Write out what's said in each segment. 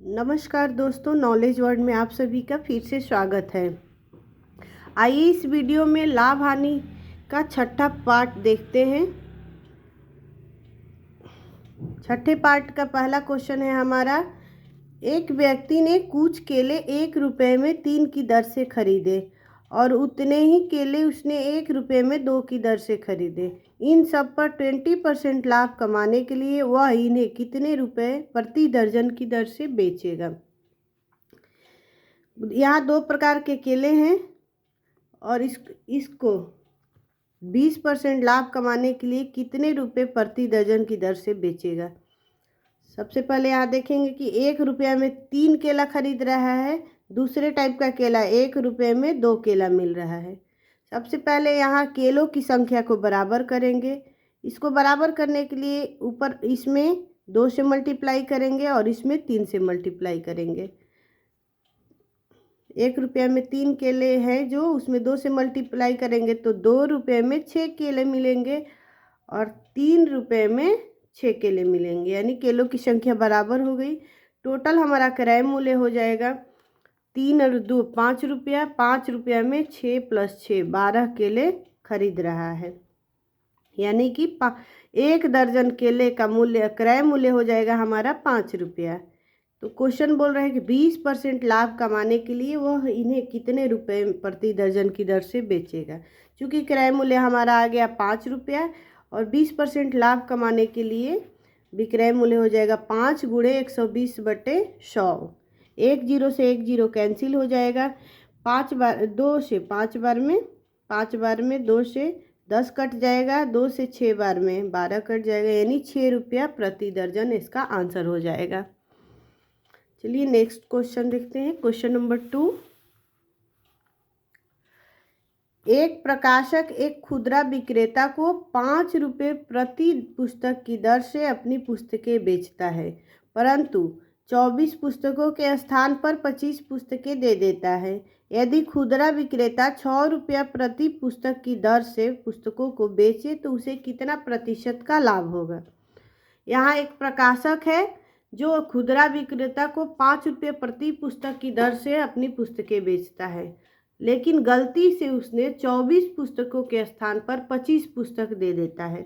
नमस्कार दोस्तों, knowledge world में आप सभी का फिर से स्वागत है। आइए इस वीडियो में लाभ हानि का छठा पार्ट देखते हैं। छठे पार्ट का पहला क्वेश्चन है हमारा, एक व्यक्ति ने कुछ केले 1 रुपये में 3 की दर से खरीदे और उतने ही केले उसने 1 रुपये में 2 की दर से खरीदे। इन सब पर 20% लाभ कमाने के लिए वह इन्हें कितने रुपए प्रति दर्जन की दर से बेचेगा। यहाँ 2 प्रकार के केले हैं और इसको 20% लाभ कमाने के लिए कितने रुपए प्रति दर्जन की दर से बेचेगा। सबसे पहले यहाँ देखेंगे कि 1 रुपया में 3 केला खरीद रहा है, दूसरे टाइप का केला 1 रुपये में 2 केला मिल रहा है। सबसे पहले यहाँ केलों की संख्या को बराबर करेंगे। इसको बराबर करने के लिए ऊपर इसमें 2 से मल्टीप्लाई करेंगे और इसमें 3 से मल्टीप्लाई करेंगे। 1 रुपया में 3 केले हैं जो उसमें 2 से मल्टीप्लाई करेंगे तो 2 रुपये में 6 केले मिलेंगे और 3 रुपये में 6 केले मिलेंगे, यानी केलों की संख्या बराबर हो गई। टोटल हमारा क्रय मूल्य हो जाएगा 3 और 2 5 रुपया। 5 रुपया में 6 + 6 12 केले खरीद रहा है, यानी कि 1 दर्जन केले का मूल्य क्रय मूल्य हो जाएगा हमारा 5 रुपया। तो क्वेश्चन बोल रहे हैं कि 20% लाभ कमाने के लिए वह इन्हें कितने रुपए प्रति दर्जन की दर से बेचेगा। चूँकि क्रय मूल्य हमारा आ गया 5 रुपया और 20% लाभ कमाने के लिए विक्रय मूल्य हो जाएगा 5 × 120/100। 1 0 से 1 0 कैंसिल हो जाएगा। 5 बार 2 से 5 बार में 5 बार में 2 से 10 कट जाएगा, 2 से 6 बार में 12 कट जाएगा, यानी 6 रुपया प्रति दर्जन इसका आंसर हो जाएगा। चलिए नेक्स्ट क्वेश्चन देखते हैं। क्वेश्चन नंबर 2, एक प्रकाशक एक खुदरा विक्रेता को 5 रुपये प्रति पुस्तक की दर से अपनी पुस्तकें बेचता है, परंतु 24 पुस्तकों के स्थान पर 25 पुस्तकें दे देता है। यदि खुदरा विक्रेता 6 रुपया प्रति पुस्तक की दर से पुस्तकों को बेचे तो उसे कितना प्रतिशत का लाभ होगा। यहाँ एक प्रकाशक है जो खुदरा विक्रेता को 5 रुपये प्रति पुस्तक की दर से अपनी पुस्तकें बेचता है, लेकिन गलती से उसने 24 पुस्तकों के स्थान पर 25 पुस्तक दे देता है।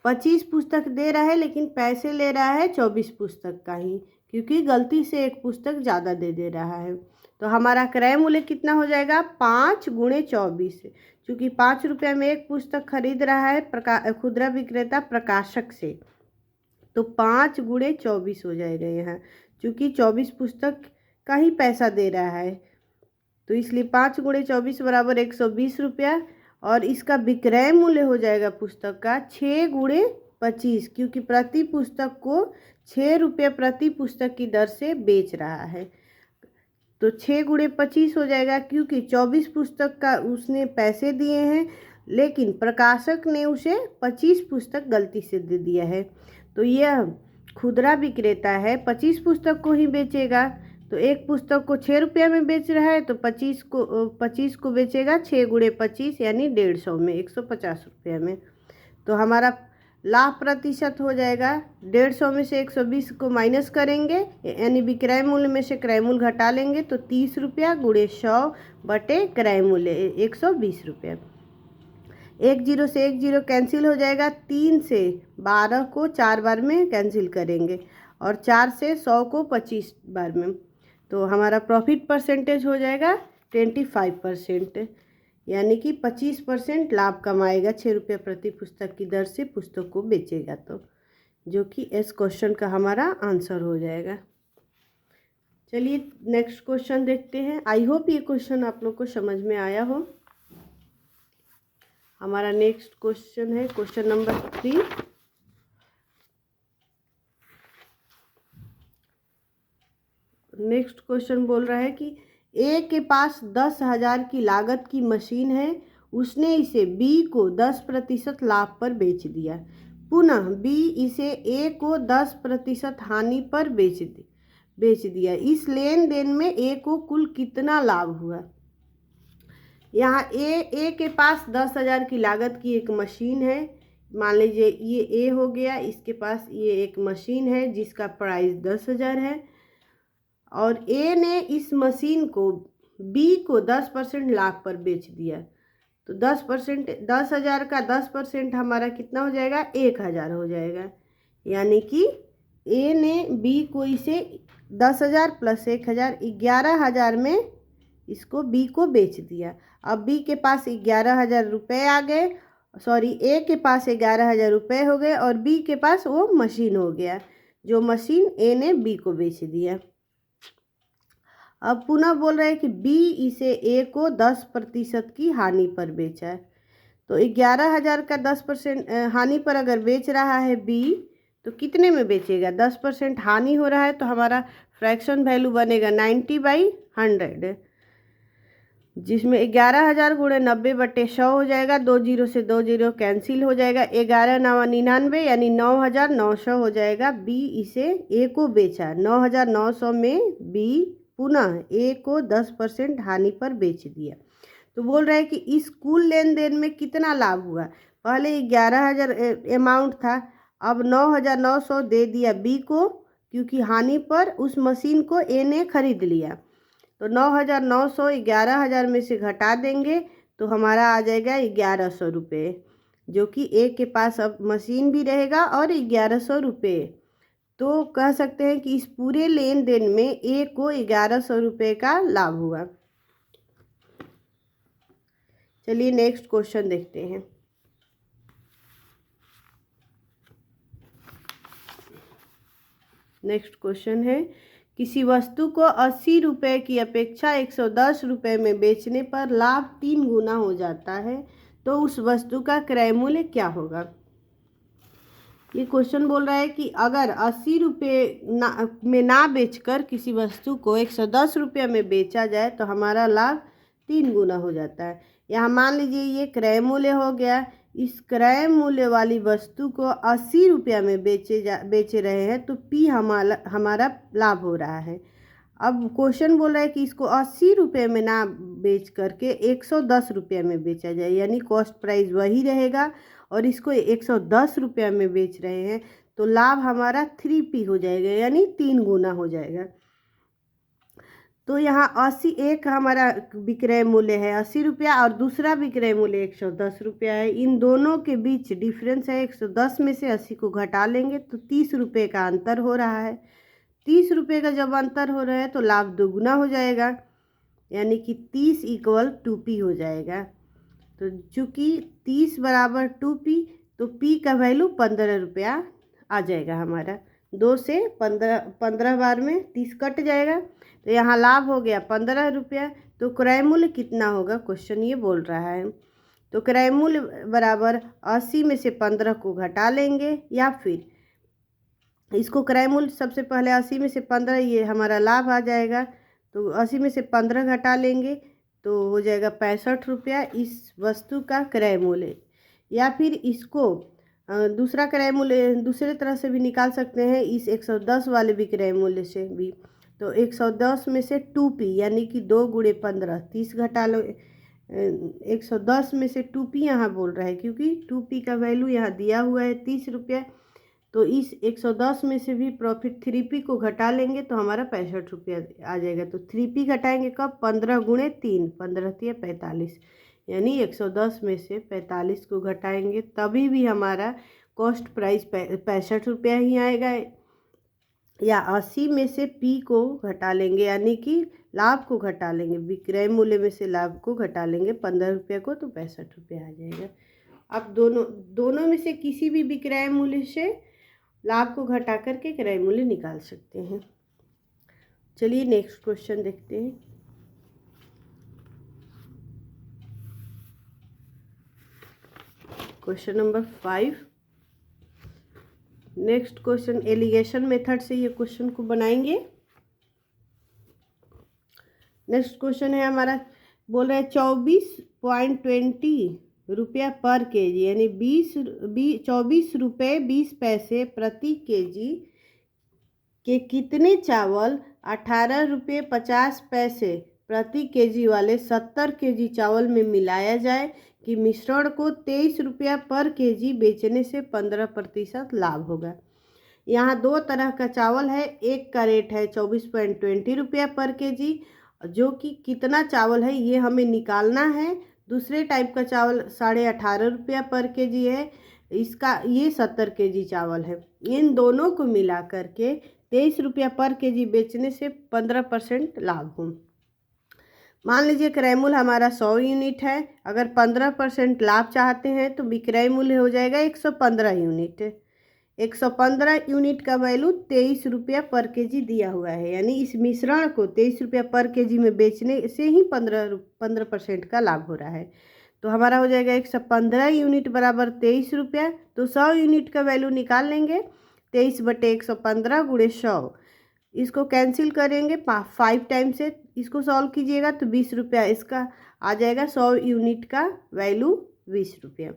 25 पुस्तक दे रहा है लेकिन पैसे ले रहा है 24 पुस्तक का ही, क्योंकि गलती से एक पुस्तक ज़्यादा दे रहा है। तो हमारा क्रय मूल्य कितना हो जाएगा 5 × 24। चूँकि 5 रुपये में एक पुस्तक खरीद रहा है खुदरा विक्रेता प्रकाशक से, तो 5 × 24 हो जाएगा यहाँ, चूँकि 24 पुस्तक का ही पैसा दे रहा है, तो इसलिए 5 × 24 = 120 रुपया। और इसका विक्रय मूल्य हो जाएगा पुस्तक का 6 × 25, क्योंकि प्रति पुस्तक को 6 रुपये प्रति पुस्तक की दर से बेच रहा है। तो 6 × 25 हो जाएगा, क्योंकि 24 पुस्तक का उसने पैसे दिए हैं लेकिन प्रकाशक ने उसे 25 पुस्तक गलती से दे दिया है। तो यह खुदरा विक्रेता है 25 पुस्तक को ही बेचेगा। तो एक पुस्तक को 6 रुपया में बेच रहा है तो 25 को बेचेगा 6 × 25, यानी 150 में 150 रुपये में। तो हमारा लाभ प्रतिशत हो जाएगा 150 में से 120 को माइनस करेंगे, यानी विक्रय मूल्य में से क्रय मूल्य घटा लेंगे, तो 30 रुपया × 100 क्रय मूल्य 120 रुपये। 1 0 से 1 0 कैंसिल हो जाएगा। 3 से 12 को 4 बार में कैंसिल करेंगे और 4 से 100 को 25 बार में, तो हमारा प्रॉफिट परसेंटेज हो जाएगा 25%, यानी कि 25% लाभ कमाएगा 6 रुपये प्रति पुस्तक की दर से पुस्तक को बेचेगा, तो जो कि इस क्वेश्चन का हमारा आंसर हो जाएगा। चलिए नेक्स्ट क्वेश्चन देखते हैं। आई होप ये क्वेश्चन आप लोग को समझ में आया हो। हमारा नेक्स्ट क्वेश्चन है क्वेश्चन नंबर 3। नेक्स्ट क्वेश्चन बोल रहा है कि ए के पास 10,000 की लागत की मशीन है, उसने इसे बी को 10% लाभ पर बेच दिया। पुनः बी इसे ए को 10% हानि पर बेच दिया। इस लेन देन में ए को कुल कितना लाभ हुआ। यहाँ ए के पास 10,000 की लागत की एक मशीन है। मान लीजिए ये ए हो गया, इसके पास ये एक मशीन है जिसका प्राइस 10,000 है। और ए ने इस मशीन को बी को 10% लाभ पर बेच दिया। तो 10%, 10,000 का 10% हमारा कितना हो जाएगा, 1,000 हो जाएगा। यानी कि ए ने बी को इसे 10,000 प्लस 1,000, 11,000 में इसको बी को बेच दिया। अब बी के पास 11,000 रुपये आ गए, सॉरी ए के पास 11,000 रुपये हो गए और बी के पास वो मशीन हो गया, जो मशीन ए ने बी को बेच दिया। अब पुनः बोल रहे हैं कि बी इसे ए को 10% की हानि पर बेचा है। तो 11,000 का 10% हानि पर अगर बेच रहा है बी, तो कितने में बेचेगा, 10% हानि हो रहा है, तो हमारा फ्रैक्शन वैल्यू बनेगा 90/100, जिसमें 11,000 गुणे 90/100 हो जाएगा। 2 जीरो से 2 जीरो कैंसिल हो जाएगा, 11 9 99 यानी 9,900 हो जाएगा। बी इसे ए को बेचा, 9,900 में बी पुनः ए को 10% हानि पर बेच दिया। तो बोल रहे हैं कि इस कुल लेन देन में कितना लाभ हुआ। पहले 11,000 अमाउंट था, अब 9,900 दे दिया बी को, क्योंकि हानि पर उस मशीन को ए ने खरीद लिया। तो 9,900 11,000 में से घटा देंगे तो हमारा आ जाएगा 1,100 रुपये, जो कि ए के पास अब मशीन भी रहेगा और 1,100 रुपये। तो कह सकते हैं कि इस पूरे लेन देन में ए को 1,100 रुपये का लाभ हुआ। चलिए नेक्स्ट क्वेश्चन देखते हैं। नेक्स्ट क्वेश्चन है, किसी वस्तु को 80 रुपये की अपेक्षा 110 रुपये में बेचने पर लाभ 3 गुना हो जाता है, तो उस वस्तु का क्रय मूल्य क्या होगा। ये क्वेश्चन बोल रहा है कि अगर 80 रुपये में ना बेचकर किसी वस्तु को 110 रुपये में बेचा जाए तो हमारा लाभ 3 गुना हो जाता है। यहाँ मान लीजिए ये क्रय मूल्य हो गया, इस क्रय मूल्य वाली वस्तु को 80 रुपया में बेचे रहे हैं, तो पी हमारा लाभ हो रहा है। अब क्वेश्चन बोल रहा है कि इसको 80 रुपये में ना बेच करके 110 रुपये में बेचा जाए, यानी कॉस्ट प्राइस वही रहेगा और इसको 110 रुपये में बेच रहे हैं, तो लाभ हमारा 3P हो जाएगा, यानी 3 गुना हो जाएगा। तो यहाँ 80 एक हमारा विक्रय मूल्य है 80 रुपया और दूसरा विक्रय मूल्य 110 रुपया है। इन दोनों के बीच डिफरेंस है 110 में से 80 को घटा लेंगे तो 30 रुपये का अंतर हो रहा है। 30 रुपये का जब अंतर हो रहा है तो लाभ दोगुना हो जाएगा, यानी कि 30 = 2P हो जाएगा। तो चूँकि 30 = 2P, तो P का वैल्यू 15 रुपया आ जाएगा हमारा। 2 से 15 बार में 30 कट जाएगा, तो यहाँ लाभ हो गया 15 रुपया। तो क्रय मूल्य कितना होगा, क्वेश्चन ये बोल रहा है। तो क्रय मूल्य बराबर 80 में से 15 को घटा लेंगे, या फिर इसको क्रय मूल्य सबसे पहले 80 में से 15, ये हमारा लाभ आ जाएगा। तो 80 में से 15 घटा लेंगे तो हो जाएगा 65 रुपया इस वस्तु का क्रय मूल्य। या फिर इसको दूसरा क्रय मूल्य दूसरे तरह से भी निकाल सकते हैं, इस 110 वाले विक्रय मूल्य से भी। तो 110 में से 2P यानी कि 2 × 15 30 घटा लो। 110 में से 2P यहाँ बोल रहा है, क्योंकि 2P का वैल्यू यहाँ दिया हुआ है 30 रुपया। तो इस 110 में से भी प्रॉफिट 3P को घटा लेंगे तो हमारा 65 रुपया आ जाएगा। तो 3P घटाएंगे कब, 15 × 3 15 × 3 45, यानी 110 में से 45 को घटाएंगे तभी भी हमारा कॉस्ट प्राइस 65 रुपया ही आएगा। या 80 में से P को घटा लेंगे, यानी कि लाभ को घटा लेंगे, विक्रय मूल्य में से लाभ को घटा लेंगे 15 रुपये को, तो 65 रुपया आ जाएगा। अब दोनों में से किसी भी विक्रय मूल्य से लाभ को घटा करके क्रय मूल्य निकाल सकते हैं। चलिए नेक्स्ट क्वेश्चन देखते हैं। Question number 5। Next question alligation method से ये क्वेश्चन को बनाएंगे। नेक्स्ट क्वेश्चन है हमारा, बोल रहे हैं 24.20 रुपया पर केजी, यानी 24 रुपये 20 पैसे प्रति केजी के कितने चावल 18 रुपये 50 पैसे प्रति केजी वाले 70 केजी चावल में मिलाया जाए कि मिश्रण को 23 रुपया पर केजी बेचने से 15% लाभ होगा। यहाँ दो तरह का चावल है, एक का रेट है 24.20 रुपया पर केजी, जो कि कितना चावल है ये हमें निकालना है। दूसरे टाइप का चावल 18.5 रुपया पर केजी है, इसका ये 70 केजी चावल है। इन दोनों को मिला करके 23 रुपया पर केजी बेचने से 15% लाभ हो। मान लीजिए क्रय मूल्य हमारा 100 यूनिट है, अगर 15% लाभ चाहते हैं तो विक्रय मूल्य हो जाएगा 115 यूनिट। 115 यूनिट का वैल्यू 23 रुपया पर केजी दिया हुआ है, यानी इस मिश्रण को 23 रुपया पर केजी में बेचने से ही 15% का लाभ हो रहा है। तो हमारा हो जाएगा 115 यूनिट बराबर 23 रुपया। तो 100 यूनिट का वैल्यू निकाल लेंगे, 23/115 गुणे 100। इसको कैंसिल करेंगे 5 टाइम से, इसको सॉल्व कीजिएगा तो 20 रुपया इसका आ जाएगा। 100 यूनिट का वैल्यू 20 रुपया।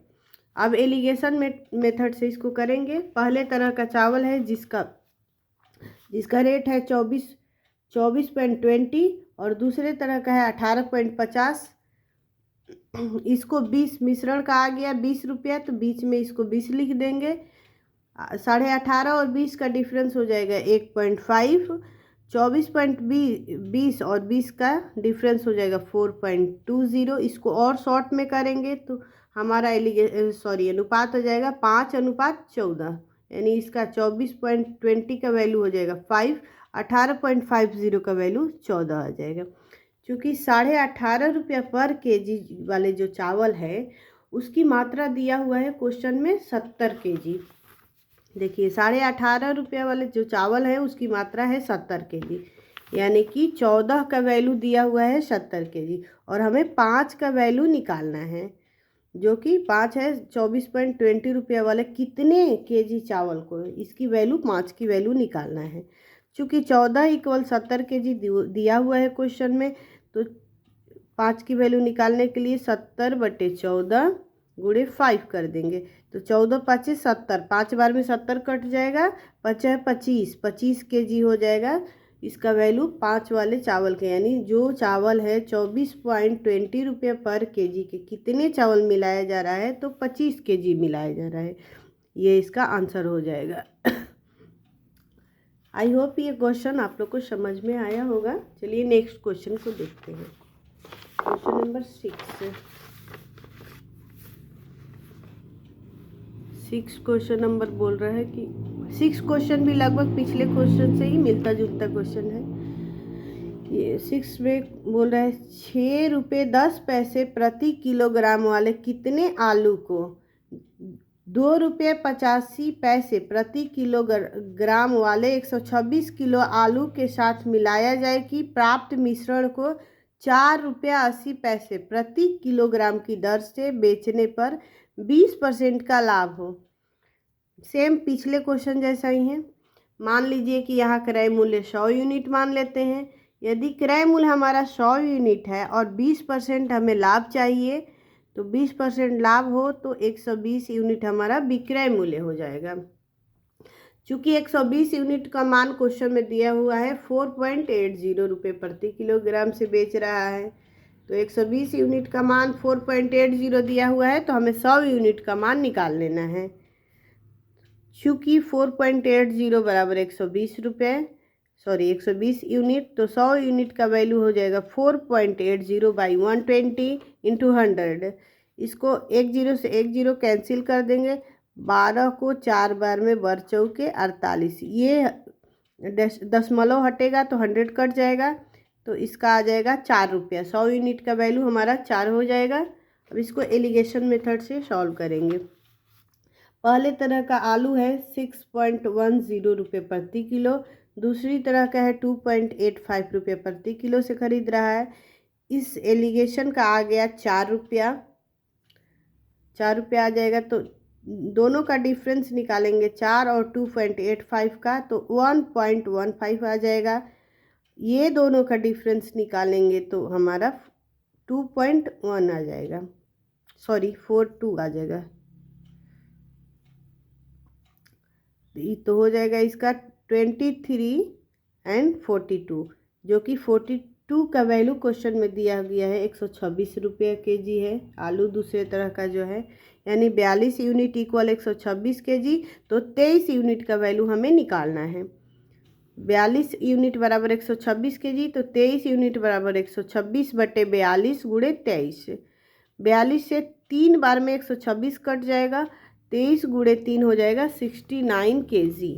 अब एलिगेशन मेथड से इसको करेंगे। पहले तरह का चावल है जिसका रेट है 24.20 और दूसरे तरह का है 18.50। इसको 20 मिश्रण का आ गया 20 रुपया, तो बीच में इसको 20 लिख देंगे। 18.5 और 20 का डिफरेंस हो जाएगा 1.5। 24.20 और 20 का डिफरेंस हो जाएगा 4.20। इसको और शॉर्ट में करेंगे तो हमारा अनुपात हो जाएगा 5:14, यानी इसका 24.20 का वैल्यू हो जाएगा 5, 18.50 का वैल्यू 14 आ जाएगा। क्योंकि 18.5 रुपया पर केजी वाले जो चावल है उसकी मात्रा दिया हुआ है क्वेश्चन में 70 केजी। देखिए 18.5 रुपया वाले जो चावल है उसकी मात्रा है 70 केजी, यानी कि 14 का वैल्यू दिया हुआ है 70 केजी, और हमें 5 का वैल्यू निकालना है, जो कि 5 है। 24.20 रुपया वाले कितने केजी चावल को, इसकी वैल्यू 5 की वैल्यू निकालना है। चूँकि 14 = 70 केजी दिया हुआ है क्वेश्चन में, तो 5 की वैल्यू निकालने के लिए 70/14 गुणे 5 कर देंगे। तो 14 × 5 = 70, 5 बार में 70 कट जाएगा, 25 केजी हो जाएगा इसका वैल्यू 5 वाले चावल के। यानी जो चावल है 24.20 रुपये पर केजी के कितने चावल मिलाया जा रहा है, तो 25 केजी मिलाया जा रहा है। ये इसका आंसर हो जाएगा। आई होप ये क्वेश्चन आप लोग को समझ में आया होगा। चलिए नेक्स्ट क्वेश्चन को देखते हैं। क्वेश्चन नंबर 6 क्वेश्चन नंबर बोल रहा है कि 6 क्वेश्चन भी लगभग पिछले क्वेश्चन से ही मिलता जुलता क्वेश्चन है। ये 6 में बोल रहा है 6 रुपये 10 पैसे प्रति किलोग्राम वाले कितने आलू को 2 रुपये 85 पैसे प्रति किलोग्राम वाले 126 किलो आलू के साथ मिलाया जाए कि प्राप्त मिश्रण को 4 रुपये 80 पैसे प्रति किलोग्राम की दर से बेचने पर 20% का लाभ हो। सेम पिछले क्वेश्चन जैसा ही है। मान लीजिए कि यहाँ क्रय मूल्य 100 यूनिट मान लेते हैं। यदि क्रय मूल्य हमारा 100 यूनिट है और 20% हमें लाभ चाहिए, तो 20% लाभ हो तो 120 यूनिट हमारा विक्रय मूल्य हो जाएगा। चूँकि 120 यूनिट का मान क्वेश्चन में दिया हुआ है 4.80 रुपये प्रति किलोग्राम से बेच रहा है, तो 120 यूनिट का मान 4.80 दिया हुआ है, तो हमें 100 यूनिट का मान निकाल लेना है। चूँकि 4.80 बराबर 120 यूनिट, तो 100 यूनिट का वैल्यू हो जाएगा 4.80 / 120 × 100। इसको 1 0 से 1 0 कैंसिल कर देंगे। 12 को 4 बार में बर चौके 48, ये दशमलव हटेगा तो 100 कट जाएगा, तो इसका आ जाएगा 4 रुपया। 100 यूनिट का वैल्यू हमारा 4 हो जाएगा। अब इसको एलिगेशन मेथड से सॉल्व करेंगे। पहले तरह का आलू है 6.10 रुपये प्रति किलो, दूसरी तरह का है 2.85 रुपये प्रति किलो से खरीद रहा है। इस एलिगेशन का आ गया 4 रुपया। 4 रुपया आ जाएगा, तो दोनों का डिफरेंस निकालेंगे 4 और 2.85 का, तो 1.15 आ जाएगा। ये दोनों का डिफरेंस निकालेंगे तो हमारा 2.1 आ जाएगा, 42 आ जाएगा। तो हो जाएगा इसका 23 और 42, जो कि 42 टू का वैल्यू क्वेश्चन में दिया गया है 126 रुपये kg है। आलू दूसरे तरह का जो है, यानी 42 यूनिट इक्वल 126 kg, तो 23 यूनिट का वैल्यू हमें निकालना है। 42 यूनिट बराबर 126 kg, तो 23 यूनिट बराबर 126 बटे 42 गुणे 23। 42 से 3 बार में 126 कट जाएगा, 23 गुणे 3 हो जाएगा 69 kg,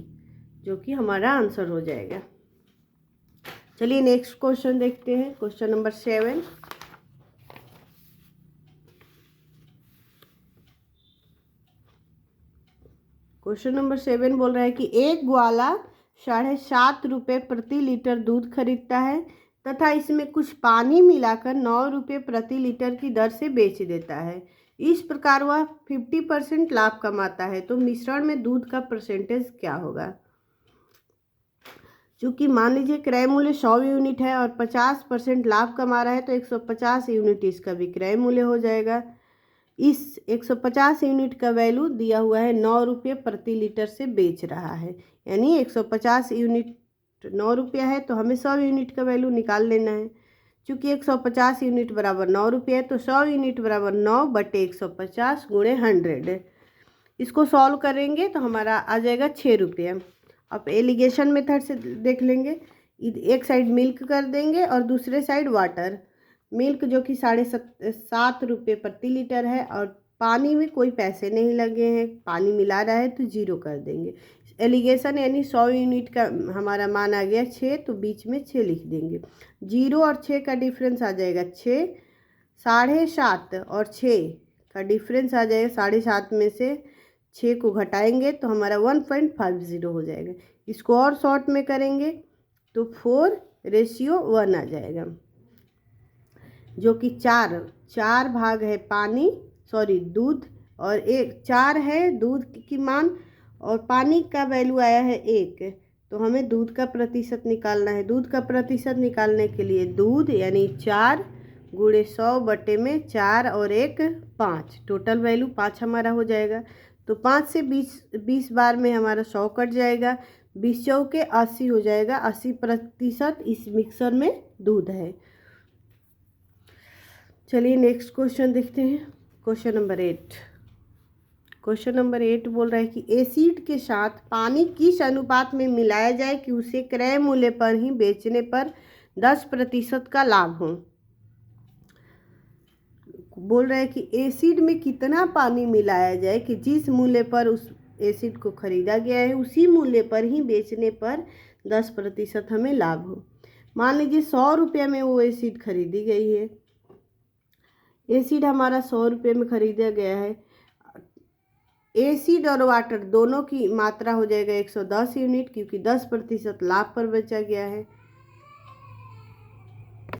जो कि हमारा आंसर हो जाएगा। चलिए नेक्स्ट क्वेश्चन देखते हैं, क्वेश्चन नंबर 7। क्वेश्चन नंबर 7 बोल रहा है कि एक ग्वाला 7.5 रुपये प्रति लीटर दूध खरीदता है तथा इसमें कुछ पानी मिलाकर 9 रुपये प्रति लीटर की दर से बेच देता है। इस प्रकार वह 50% लाभ कमाता है, तो मिश्रण में दूध का परसेंटेज क्या होगा। चूँकि मान लीजिए क्रय मूल्य 100 यूनिट है और 50% लाभ कमा रहा है, तो 150 यूनिट इसका विक्रय मूल्य हो जाएगा। इस 150 यूनिट का वैल्यू दिया हुआ है 9 रुपये प्रति लीटर से बेच रहा है, यानी 150 यूनिट 9 रुपया है, तो हमें 100 यूनिट का वैल्यू निकाल लेना है। चूँकि 150 यूनिट बराबर 9 रुपये है, तो 100 यूनिट बराबर 9 बटे 150 गुणे 100। इसको सॉल्व करेंगे तो हमारा आ जाएगा 6 रुपये। अब एलिगेशन मेथड से देख लेंगे, एक साइड मिल्क कर देंगे और दूसरे साइड वाटर। मिल्क जो कि 7.5 रुपये प्रति लीटर है और पानी में कोई पैसे नहीं लगे हैं, पानी मिला रहा है तो 0 कर देंगे। एलिगेशन यानी 100 यूनिट का हमारा मान आ गया 6, तो बीच में 6 लिख देंगे। 0 और 6 का डिफरेंस आ जाएगा 6, 7.5 और 6 का डिफरेंस आ जाएगा 7.5 में से 6 को घटाएंगे तो हमारा 1.50 हो जाएगा। इसको और शॉर्ट में करेंगे तो 4:1 आ जाएगा, जो कि 4 भाग है दूध, और 4 है दूध की मान और पानी का वैल्यू आया है 1, तो हमें दूध का प्रतिशत निकालना है। दूध का प्रतिशत निकालने के लिए दूध यानी 4 गुणे 100 बटे में 4 और 1 5, टोटल वैल्यू 5 हमारा हो जाएगा। तो 5 से 20 बार में हमारा 100 कट जाएगा, 20 चौके 80 हो जाएगा। 80% इस मिक्सर में दूध है। चलिए नेक्स्ट क्वेश्चन देखते हैं, क्वेश्चन नंबर 8। क्वेश्चन नंबर 8 बोल रहा है कि एसिड के साथ पानी किस अनुपात में मिलाया जाए कि उसे क्रय मूल्य पर ही बेचने पर 10% का लाभ हो। बोल रहा है कि एसिड में कितना पानी मिलाया जाए कि जिस मूल्य पर उस एसिड को खरीदा गया है उसी मूल्य पर ही बेचने पर 10% हमें लाभ हो। मान लीजिए 100 रुपये में वो एसिड खरीदी गई है। एसिड हमारा 100 रुपये में खरीदा गया है। एसिड और वाटर दोनों की मात्रा हो जाएगा 110 यूनिट, क्योंकि 10% लाभ पर बेचा गया है।